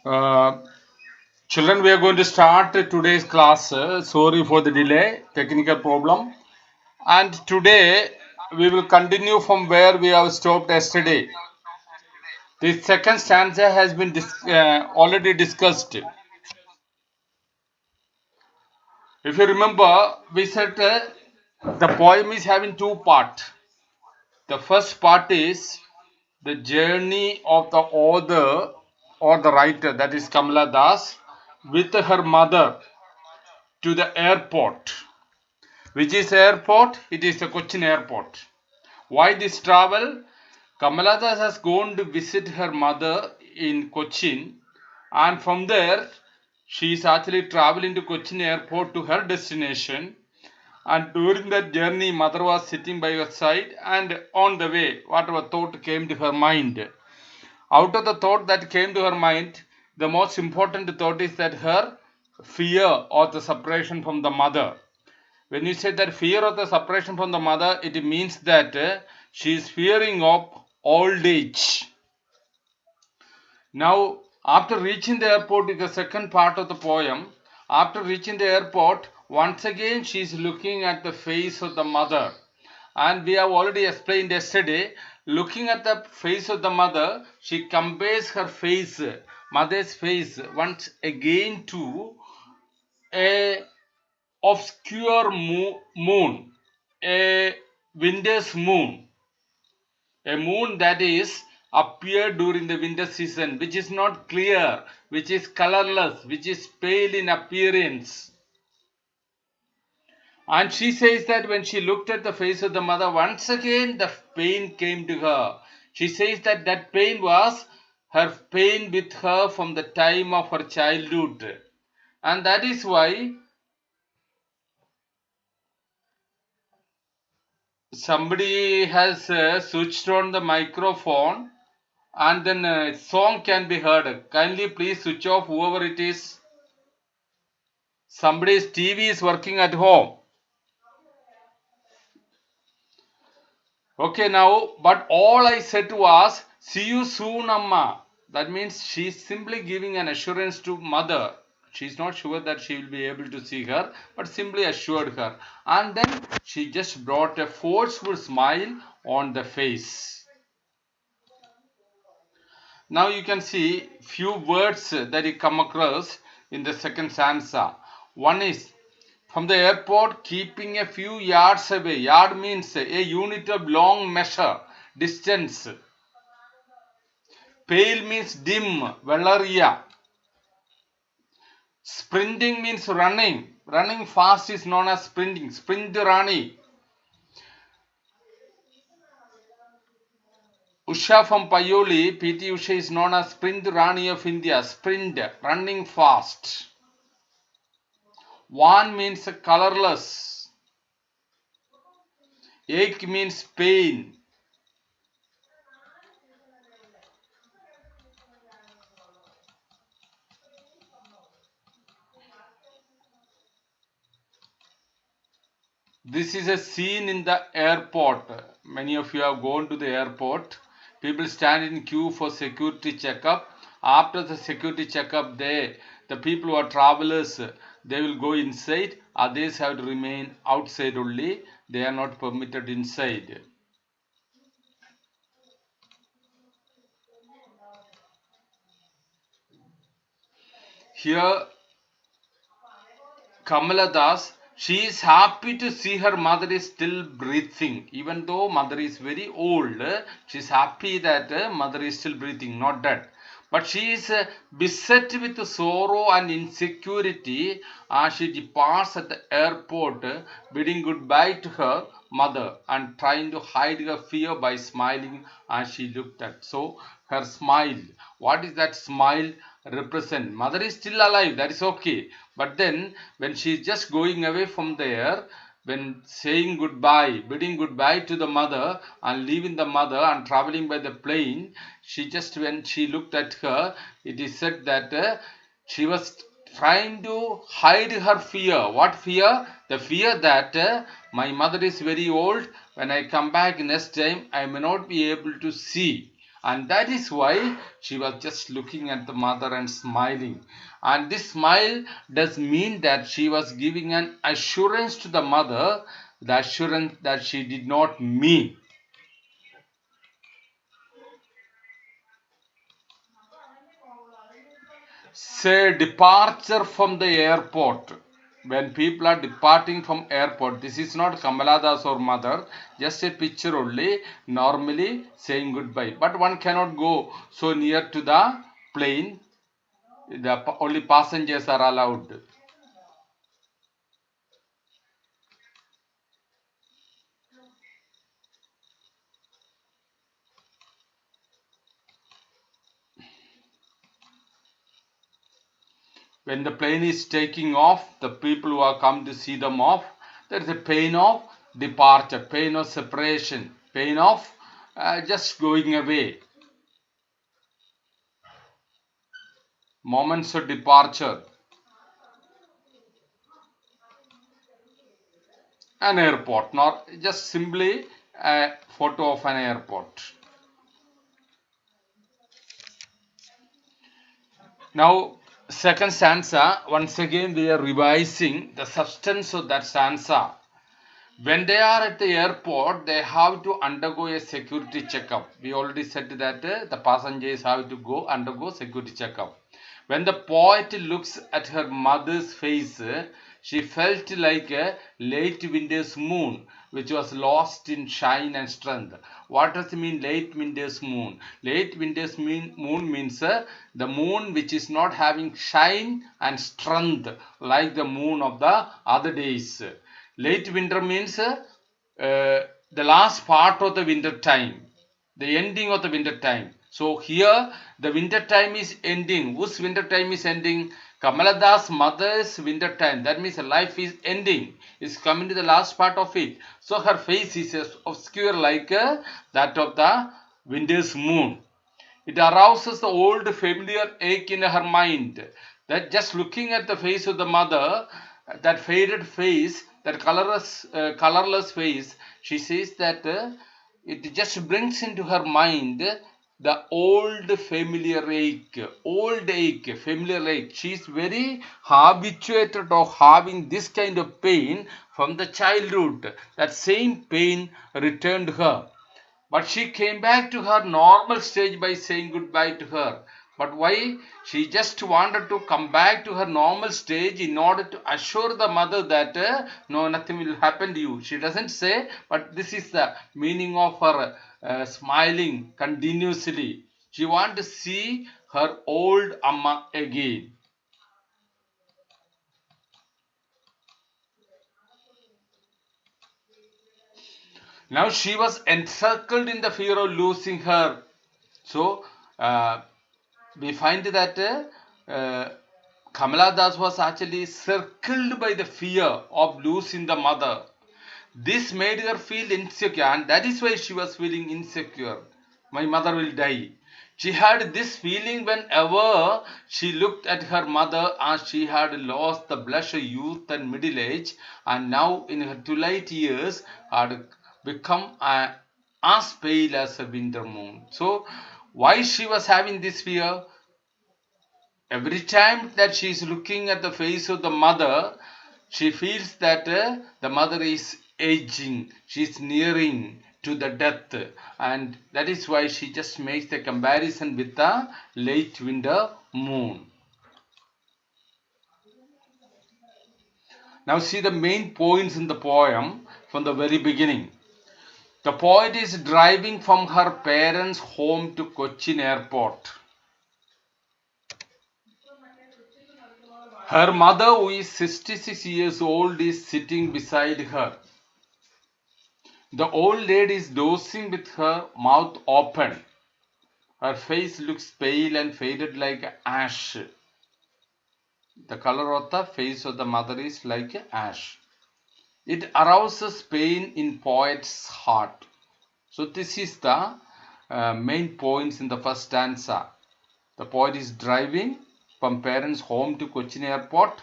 Uh, Children, we are going to start today's class. Sorry for the delay, technical problem. And today we will continue from where we have stopped yesterday. The second stanza has been already discussed. If you remember, we said the poem is having two parts. The first part is the journey of the author or the writer, that is Kamala Das, with her mother to the airport. Which is airport? It is the Cochin airport. Why this travel? Kamala Das has gone to visit her mother in Cochin, and from there she is actually traveling to Cochin airport to her destination. And during that journey, mother was sitting by her side, and on the way, whatever thought came to her mind. Out of the thought that came to her mind, the most important thought is that her fear of the separation from the mother. When you say that fear of the separation from the mother, it means that she is fearing of old age. Now, after reaching the airport is the second part of the poem. After reaching the airport, once again she is looking at the face of the mother. And we have already explained yesterday, looking at the face of the mother, she compares her face, mother's face, once again to a obscure moon, a winter's moon, a moon that is appeared during the winter season, which is not clear, which is colorless, which is pale in appearance. And she says that when she looked at the face of the mother, once again the pain came to her. She says that that pain was her pain with her from the time of her childhood. And that is why somebody has switched on the microphone and then a song can be heard. Kindly please switch off whoever it is. Somebody's TV is working at home. Okay, now, but all I said was, see you soon, Amma. That means she's simply giving an assurance to mother. She's not sure that she will be able to see her, but simply assured her. And then she just brought a forceful smile on the face. Now you can see few words that you come across in the second stanza. One is from the airport keeping a few yards away. Yard means a unit of long measure, distance. Pale means dim, Velaria. Sprinting means running. Running fast is known as sprinting. Sprint Rani. Usha from Payoli, PT Usha is known as Sprint Rani of India. Sprint, running fast. One means colorless. Ache means pain. This is a scene in the airport. Many of you have gone to the airport. People stand in queue for security checkup. After the security checkup, the people who are travelers, they will go inside. Others have to remain outside only. They are not permitted inside. Here, Kamala Das, she is happy to see her mother is still breathing. Even though mother is very old, she is happy that mother is still breathing, not dead. But she is beset with sorrow and insecurity as she departs at the airport, bidding goodbye to her mother and trying to hide her fear by smiling as she looked at. So her smile, what is that smile represent? Mother is still alive, that is okay. But then when she is just going away from there, when saying goodbye, bidding goodbye to the mother and leaving the mother and traveling by the plane, she just, when she looked at her, it is said that she was trying to hide her fear. What fear? The fear that my mother is very old. When I come back next time, I may not be able to see. and that is why she was just looking at the mother and smiling. And this smile does mean that she was giving an assurance to the mother, the assurance that she did not mean. Say departure from the airport. When people are departing from airport, this is not Kamala Das or mother, just a picture only, normally saying goodbye. But one cannot go so near to the plane. Only passengers are allowed. When the plane is taking off, the people who are come to see them off, there is a pain of departure, pain of separation, pain of just going away, moments of departure. An airport, not just simply a photo of an airport. Now, second stanza, once again we are revising the substance of that stanza. When they are at the airport, they have to undergo a security checkup. We already said that the passengers have to go undergo security checkup. When the poet looks at her mother's face, she felt like a late winter's moon, which was lost in shine and strength. What does it mean, late winter's moon? Late winter's moon means the moon which is not having shine and strength like the moon of the other days. Late winter means the last part of the winter time, the ending of the winter time. So here the winter time is ending. Whose winter time is ending? Kamala Das mother's winter time. That means life is ending. It's coming to the last part of it. So her face is obscure like that of the winter's moon. It arouses the old familiar ache in her mind. That just looking at the face of the mother, that faded face, that colorless face, she says that it just brings into her mind the old familiar ache, familiar ache. She is very habituated of having this kind of pain from the childhood. That same pain returned her. But she came back to her normal stage by saying goodbye to her. But why? She just wanted to come back to her normal stage in order to assure the mother that no, nothing will happen to you. She doesn't say, but this is the meaning of her smiling continuously. She wants to see her old Amma again. Now she was encircled in the fear of losing her. So we find that Kamala Das was actually circled by the fear of losing the mother. This made her feel insecure, and that is why she was feeling insecure. My mother will die. She had this feeling whenever she looked at her mother, as she had lost the blush of youth and middle age, and now in her twilight years had become as pale as a winter moon. So, why she was having this fear? Every time that she is looking at the face of the mother, she feels that the mother is aging, she is nearing to the death, and that is why she just makes the comparison with the late winter moon. Now see the main points in the poem from the very beginning. The poet is driving from her parents' home to Cochin airport. Her mother, who is 66 years old, is sitting beside her. The old lady is dozing with her mouth open. Her face looks pale and faded like ash. The color of the face of the mother is like ash. It arouses pain in poet's heart. So this is the main points in the first stanza. The poet is driving from parents' home to Cochin airport.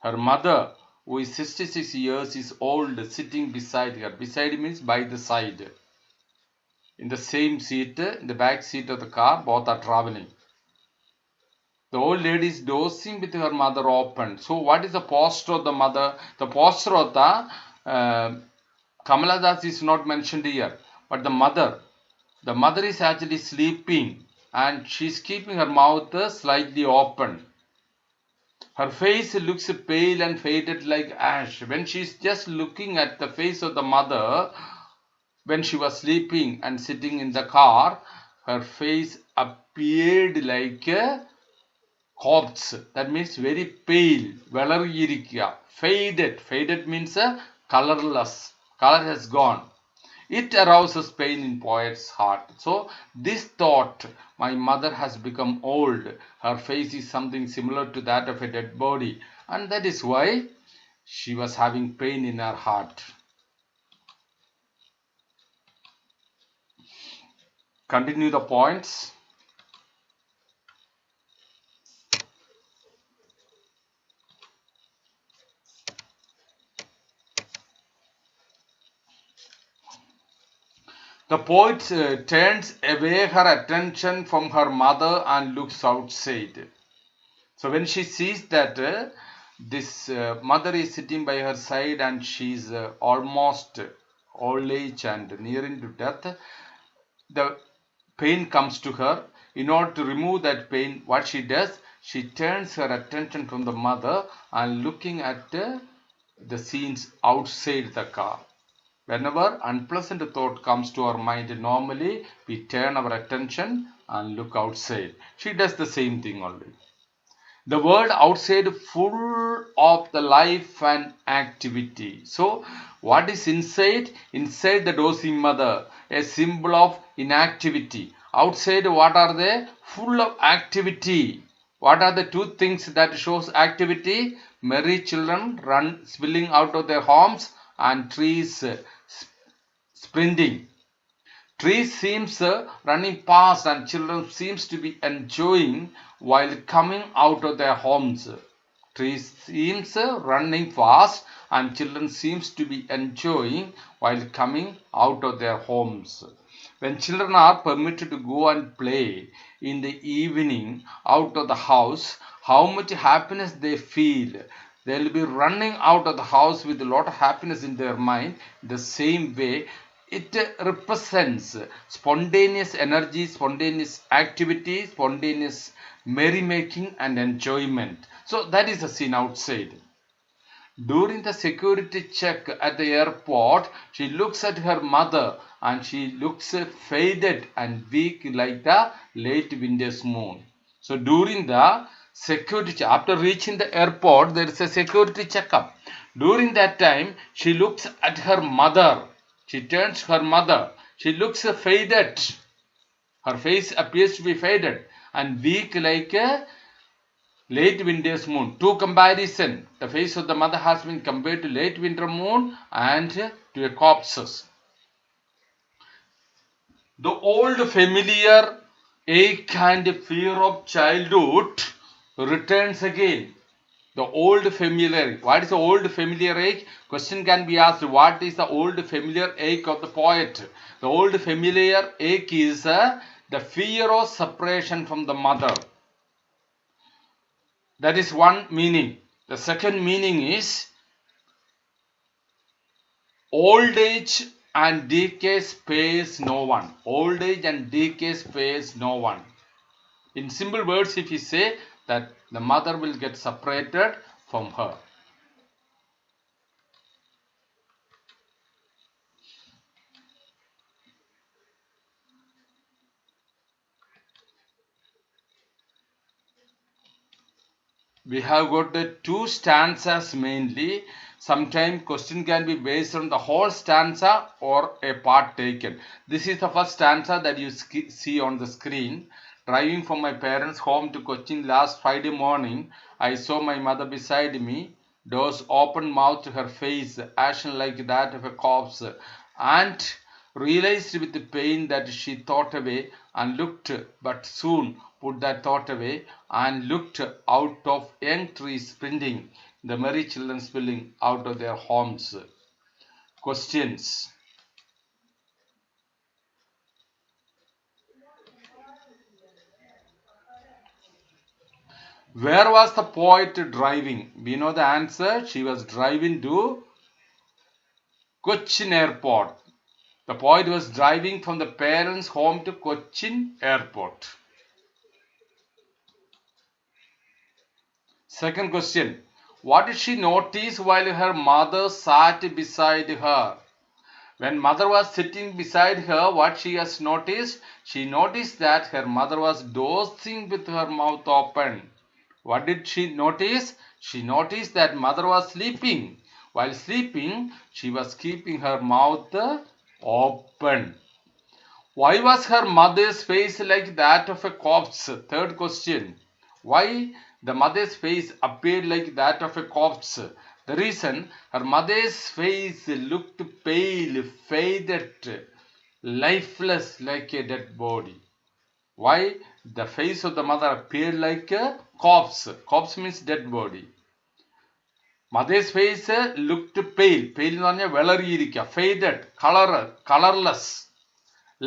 Her mother, who is 66 years, is old, sitting beside her. Beside means by the side. in the same seat, in the back seat of the car. Both are traveling. The old lady is dozing with her mother open. So what is the posture of the mother? The posture of the Kamala Das is not mentioned here, but the mother is actually sleeping and she's keeping her mouth slightly open. Her face looks pale and faded like ash. When she's just looking at the face of the mother, when she was sleeping and sitting in the car, her face appeared like a corpse. That means very pale, faded. Faded means colorless. Color has gone. It arouses pain in poet's heart. So this thought, my mother has become old. Her face is something similar to that of a dead body. And that is why she was having pain in her heart. Continue the points. The poet turns away her attention from her mother and looks outside. So when she sees that this mother is sitting by her side and she's almost old age and nearing to death, the pain comes to her. In order to remove that pain, what she does, she turns her attention from the mother and looking at the scenes outside the car. Whenever unpleasant thought comes to our mind, normally we turn our attention and look outside. She does the same thing only. The world outside full of the life and activity. So what is inside? Inside the dozing mother, a symbol of inactivity. Outside, what are they? Full of activity. What are the two things that shows activity? Merry children run spilling out of their homes and trees sprinting. Trees seems running past and children seems to be enjoying while coming out of their homes. Trees seems running fast and children seems to be enjoying while coming out of their homes. When children are permitted to go and play in the evening out of the house, how much happiness they feel. They'll be running out of the house with a lot of happiness in their mind. The same way, it represents spontaneous energy, spontaneous activity, spontaneous merrymaking and enjoyment. So that is the scene outside. During the security check at the airport, she looks at her mother and she looks faded and weak like the late winter's moon. So during the security, after reaching the airport, there is a security checkup. During that time, she looks at her mother. She turns to her mother. She looks faded. Her face appears to be faded and weak like a late winter's moon. To comparison, the face of the mother has been compared to late winter moon and to a corpse. The old familiar ache and fear of childhood returns again. The old familiar. What is the old familiar ache? Question can be asked. What is the old familiar ache of the poet? The old familiar ache is the fear of separation from the mother. That is one meaning. The second meaning is old age and decay spares no one. Old age and decay spares no one. In simple words, if you say that the mother will get separated from her. We have got the two stanzas mainly. Sometimes question can be based on the whole stanza or a part taken. This is the first stanza that you see on the screen. Driving from my parents' home to Cochin last Friday morning, I saw my mother beside me, doors open mouthed, her face ashen like that of a corpse, and realized with the pain that she thought away and looked, but soon put that thought away and looked out of young trees sprinting, the merry children spilling out of their homes. Questions. Where was the poet driving? We know the answer. She was driving to Cochin Airport. The poet was driving from the parents' home to Cochin Airport. Second question. What did she notice while her mother sat beside her? When mother was sitting beside her, what she has noticed? She noticed that her mother was dozing with her mouth open. What did she notice? She noticed that mother was sleeping. While sleeping, she was keeping her mouth open. Why was her mother's face like that of a corpse? Third question. Why the mother's face appeared like that of a corpse? The reason, her mother's face looked pale, faded, lifeless like a dead body. Why the face of the mother appeared like a corpse? Corpse means dead body. Mother's face looked pale. Pale എന്ന് പറഞ്ഞാൽ വെളറിയിരിക്കുക. Faded, colorless,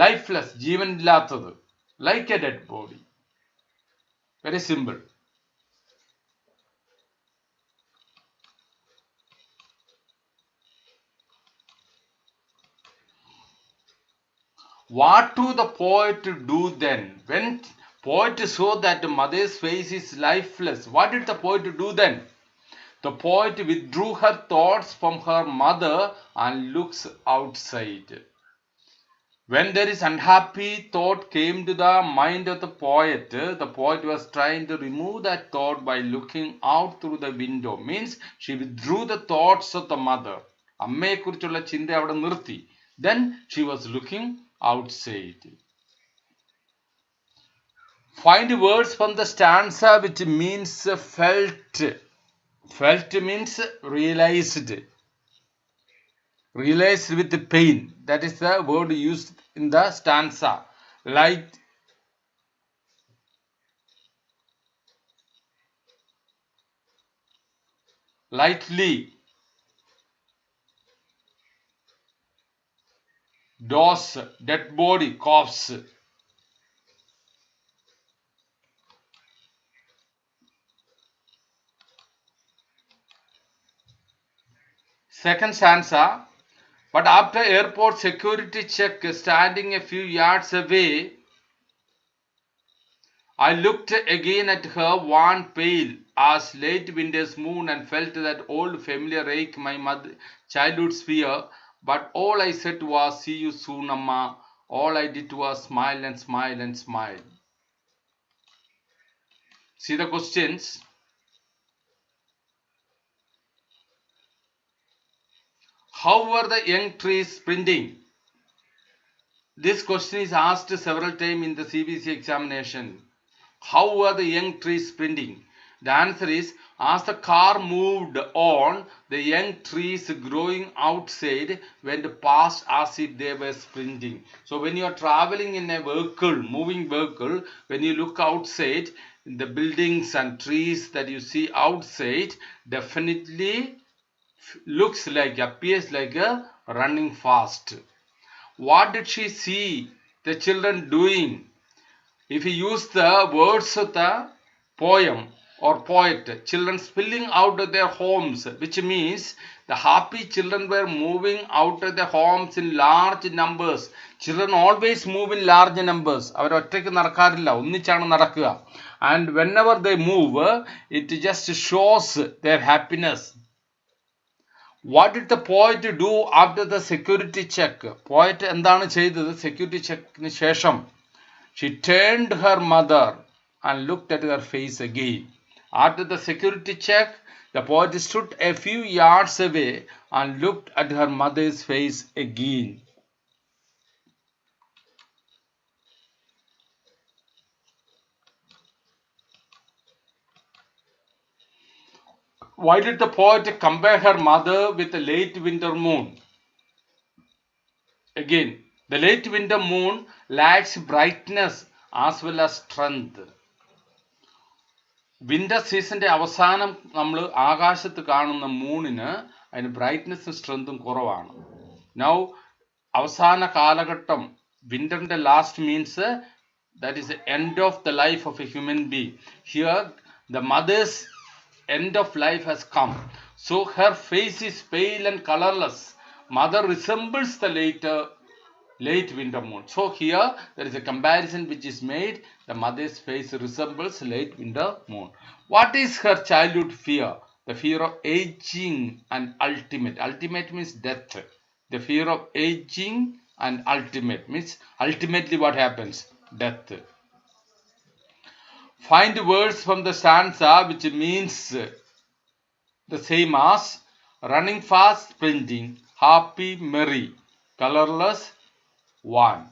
lifeless, ജീവനില്ലാത്തത്. Like a dead body. Very simple. What do the poet do then? When poet saw that the mother's face is lifeless, what did the poet do then? The poet withdrew her thoughts from her mother and looks outside. When there is unhappy thought came to the mind of the poet was trying to remove that thought by looking out through the window. Means she withdrew the thoughts of the mother. അമ്മയെക്കുറിച്ചുള്ള ചിന്ത അവിടെ നിർത്തി. Then she was looking outside. Find words from the stanza which means felt. Felt means realized. Realized with pain. That is the word used in the stanza. Lightly. Dose, dead body, corpse. Second stanza. But after airport security check, standing a few yards away, I looked again at her, wan, pale as late winter's moon, and felt that old familiar ache, my childhood's fear. But all I said was, see you soon, Amma. All I did was smile and smile and smile. See the questions. How were the young trees sprinting? This question is asked several times in the CBC examination. How were the young trees sprinting? The answer is, as the car moved on, the young trees growing outside went past as if they were sprinting. So when you are traveling in a vehicle, moving vehicle, when you look outside, the buildings and trees that you see outside definitely appears like a running fast. What did she see the children doing? If you use the words of the poem or poet, children spilling out of their homes, which means the happy children were moving out of their homes in large numbers. Children always move in large numbers. അവർ ഒറ്റയ്ക്ക് നടക്കാറില്ല, ഒന്നിച്ചാണ് നടക്കുക. And whenever they move, it just shows their happiness. What did the poet do after the security check? Poet എന്താണ് ചെയ്തത് security checkന് ശേഷം? She turned her mother and looked at her face again. After the security check, the poet stood a few yards away and looked at her mother's face again. Why did the poet compare her mother with the late winter moon? Again, the late winter moon lacks brightness as well as strength. Winter സീസന്റെ അവസാനം നമ്മൾ ആകാശത്ത് കാണുന്ന മൂണിന് അതിന് ബ്രൈറ്റ്നസ്സും സ്ട്രെങ്തും കുറവാണ്. Now അവസാന കാലഘട്ടം, വിന്ററിന്റെ last means that is the end of the life of a human being. Here The mother's end of life has come. So her face is pale and colorless. Mother resembles the late winter moon. So here there is a comparison which is made. The mother's face resembles late winter moon. What is her childhood fear? The fear of aging and ultimate. Ultimate means death. The fear of aging and ultimate means ultimately what happens? Death. Find words from the stanza which means the same as running fast, sprinting, happy, merry, colorless, one.